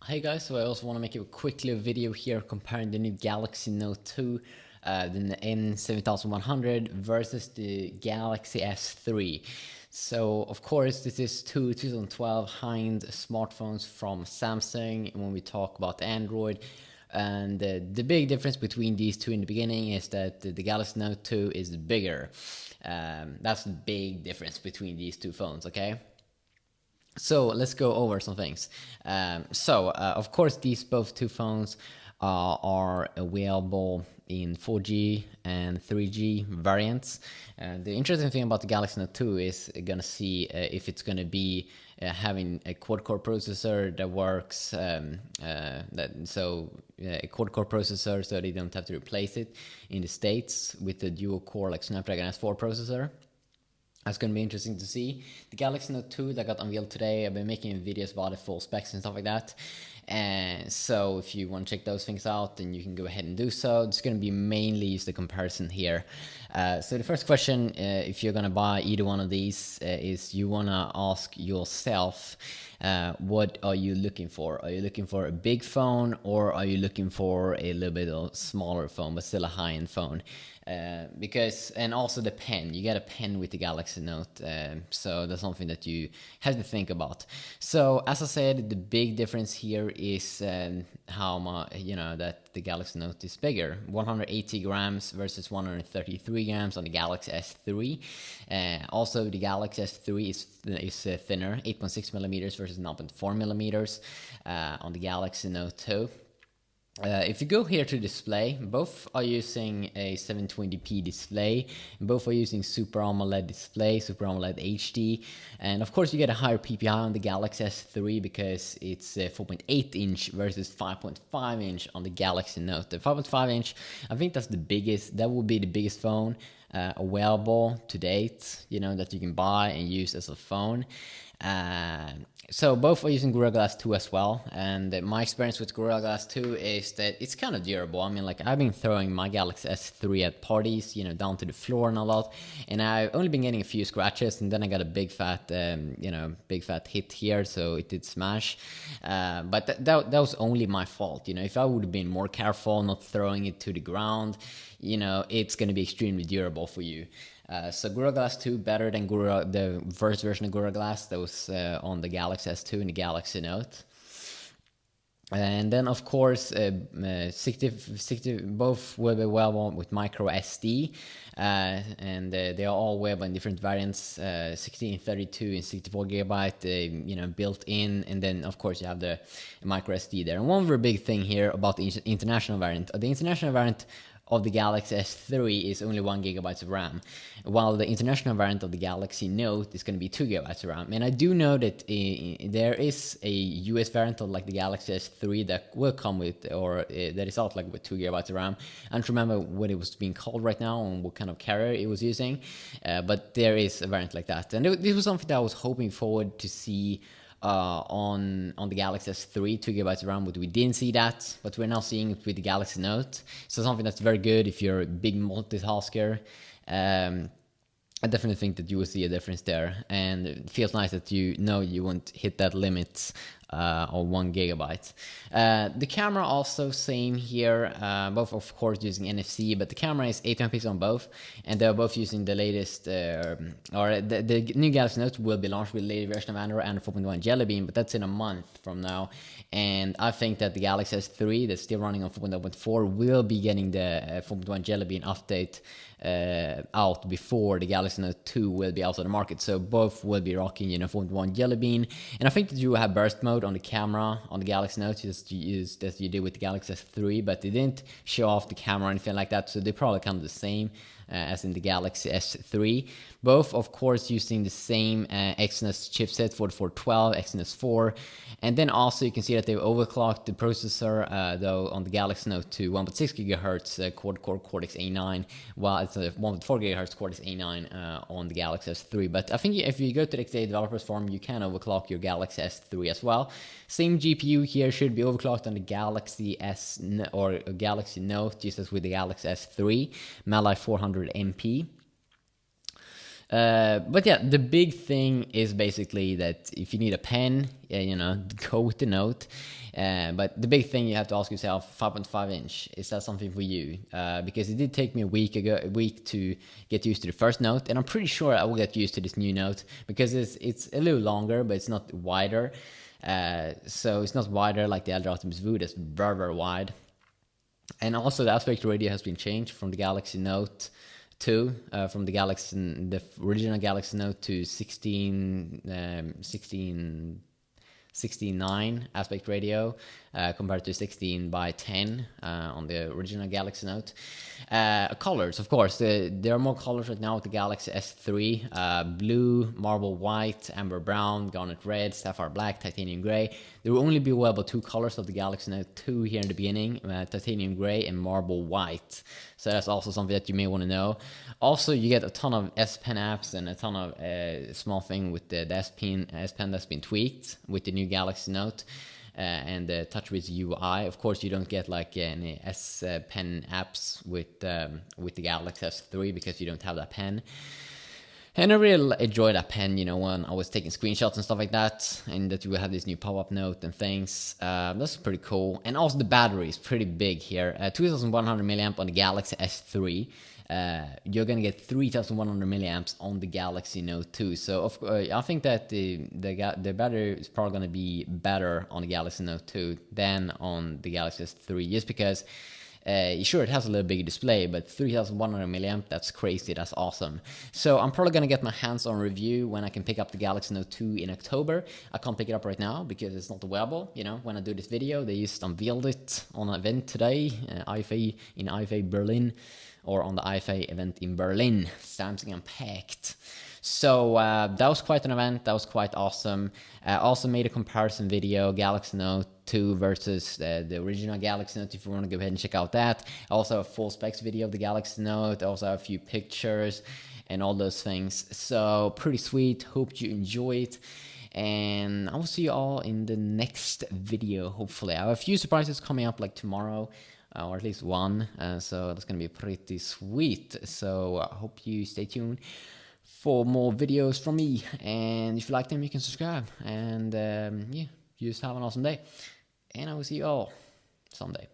Hey guys, so I also want to make a quick little video here comparing the new Galaxy Note 2, the N7100 versus the Galaxy S3. So of course this is two 2012 high-end smartphones from Samsung when we talk about Android. And the big difference between these two in the beginning is that the Galaxy Note 2 is bigger. That's the big difference between these two phones, okay? So let's go over some things. Of course, these both two phones are available in 4G and 3G variants. The interesting thing about the Galaxy Note 2 is gonna see if it's gonna be having a quad-core processor that works. A quad-core processor, so they don't have to replace it in the States with the dual-core like Snapdragon S4 processor. That's going to be interesting to see. The Galaxy Note 2 that got unveiled today, I've been making videos about it, full specs and stuff like that. And so if you want to check those things out, then you can go ahead and do so. It's going to be mainly just a comparison here. So the first question, if you're going to buy either one of these, is you want to ask yourself, what are you looking for? Are you looking for a big phone, or are you looking for a little bit of smaller phone, but still a high-end phone? And also the pen, you get a pen with the Galaxy Note, so that's something that you have to think about. So as I said, the big difference here is how much, that the Galaxy Note is bigger, 180 grams versus 133 grams on the Galaxy S3. Also the Galaxy S3 is thinner, 8.6 millimeters versus 9.4 millimeters on the Galaxy Note 2. If you go here to display, both are using a 720p display, both are using Super AMOLED display, Super AMOLED HD, and of course you get a higher PPI on the Galaxy S3 because it's 4.8 inch versus 5.5 inch on the Galaxy Note. The 5.5 inch, I think that's the biggest, that would be the biggest phone available to date, that you can buy and use as a phone. So both are using Gorilla Glass 2 as well, and my experience with Gorilla Glass 2 is that it's kind of durable. I mean, like, I've been throwing my Galaxy S3 at parties, down to the floor and a lot, and I've only been getting a few scratches, and then I got a big fat hit here, so it did smash. But that was only my fault. If I would have been more careful, not throwing it to the ground, it's going to be extremely durable for you. So Gorilla Glass 2 better than the first version of Gorilla Glass that was on the Galaxy S2 and the Galaxy Note. And then of course 60 both will be available with micro SD, and they are all available in different variants, 16, 32 and 64 gigabyte, built in, and then of course you have the micro SD there. And one very big thing here about the international variant, of the Galaxy S3 is only 1 gigabyte of RAM, while the international variant of the Galaxy Note is going to be 2 gigabytes of RAM. And I do know that there is a US variant of like the Galaxy S3 that will come with, or that is out like with 2 gigabytes of RAM. I don't remember what it was being called right now and what kind of carrier it was using, but there is a variant like that. And this was something that I was hoping forward to see on the Galaxy S3, 2 gigabytes of RAM, but we didn't see that, but we're now seeing it with the Galaxy Note. So something that's very good if you're a big multitasker. I definitely think that you will see a difference there, and it feels nice that you won't hit that limit of 1 gigabyte. The camera also same here, both of course using NFC, but the camera is 8 megapixels on both, and they're both using the latest, the new Galaxy Note will be launched with the latest version of Android 4.1 Jelly Bean, but that's in a month from now. And I think that the Galaxy S3 that's still running on 4.1.4 will be getting the 4.1 Jelly Bean update out before the Galaxy Note 2 will be out of the market. So both will be rocking 4.1 Jelly Bean, and I think that you will have burst mode on the camera on the Galaxy Note just as you did with the Galaxy S3, but they didn't show off the camera or anything like that, so they probably kind of the same as in the Galaxy S3. Both, of course, using the same Exynos chipset, 4412, Exynos 4. And then also you can see that they've overclocked the processor, though, on the Galaxy Note to 1.6 GHz quad-core Cortex-A9, while it's a 1.4 GHz Cortex-A9 on the Galaxy S3. But I think if you go to the XDA Developers Forum, you can overclock your Galaxy S3 as well. Same GPU here should be overclocked on the Galaxy S or Galaxy Note, just as with the Galaxy S3, Mali 400 MP. But yeah, the big thing is basically that if you need a pen, you know, go with the Note. But the big thing you have to ask yourself, 5.5 inch, is that something for you? Because it did take me a week to get used to the first Note, and I'm pretty sure I will get used to this new Note because it's a little longer, but it's not wider. So it's not wider like the Elder Optimus Vu, that's very wide. And also the aspect ratio has been changed from the Galaxy Note 2, from the original Galaxy Note to 16:9 aspect ratio, compared to 16:10 on the original Galaxy Note. Colors, of course, there are more colors right now with the Galaxy S3: blue, marble white, amber brown, garnet red, sapphire black, titanium gray. There will only be available 2 colors of the Galaxy Note 2 here in the beginning: titanium gray and marble white. So that's also something that you may want to know. Also, you get a ton of S Pen apps and a ton of small thing with the S Pen that's been tweaked with the new Galaxy Note. And the TouchWiz UI. Of course, you don't get like any S Pen apps with the Galaxy S3 because you don't have that pen. And I really enjoyed that pen, you know, when I was taking screenshots and stuff like that, and that you will have this new pop-up note and things. That's pretty cool. And also the battery is pretty big here. 2100 milliamp on the Galaxy S3. You're gonna get 3100 milliamps on the Galaxy Note 2. So I think that the battery is probably gonna be better on the Galaxy Note 2 than on the Galaxy S3, just because sure, it has a little bigger display, but 3100 milliamp, that's crazy, that's awesome. So I'm probably gonna get my hands on review when I can pick up the Galaxy Note 2 in October. I can't pick it up right now because it's not available. You know, when I do this video, they just unveiled it on an event today, IFA in IFA Berlin, or on the IFA event in Berlin, Samsung Unpacked. So that was quite an event, that was quite awesome. Also made a comparison video, Galaxy Note 2 versus the original Galaxy Note, if you want to go ahead and check out that. I also have a full specs video of the Galaxy Note, I also have a few pictures and all those things. So pretty sweet, hope you enjoy it. And I will see you all in the next video, hopefully. I have a few surprises coming up like tomorrow. Or at least one, so that's gonna be pretty sweet. So I hope you stay tuned for more videos from me, and if you like them, you can subscribe. And yeah, you just have an awesome day, and I will see you all someday.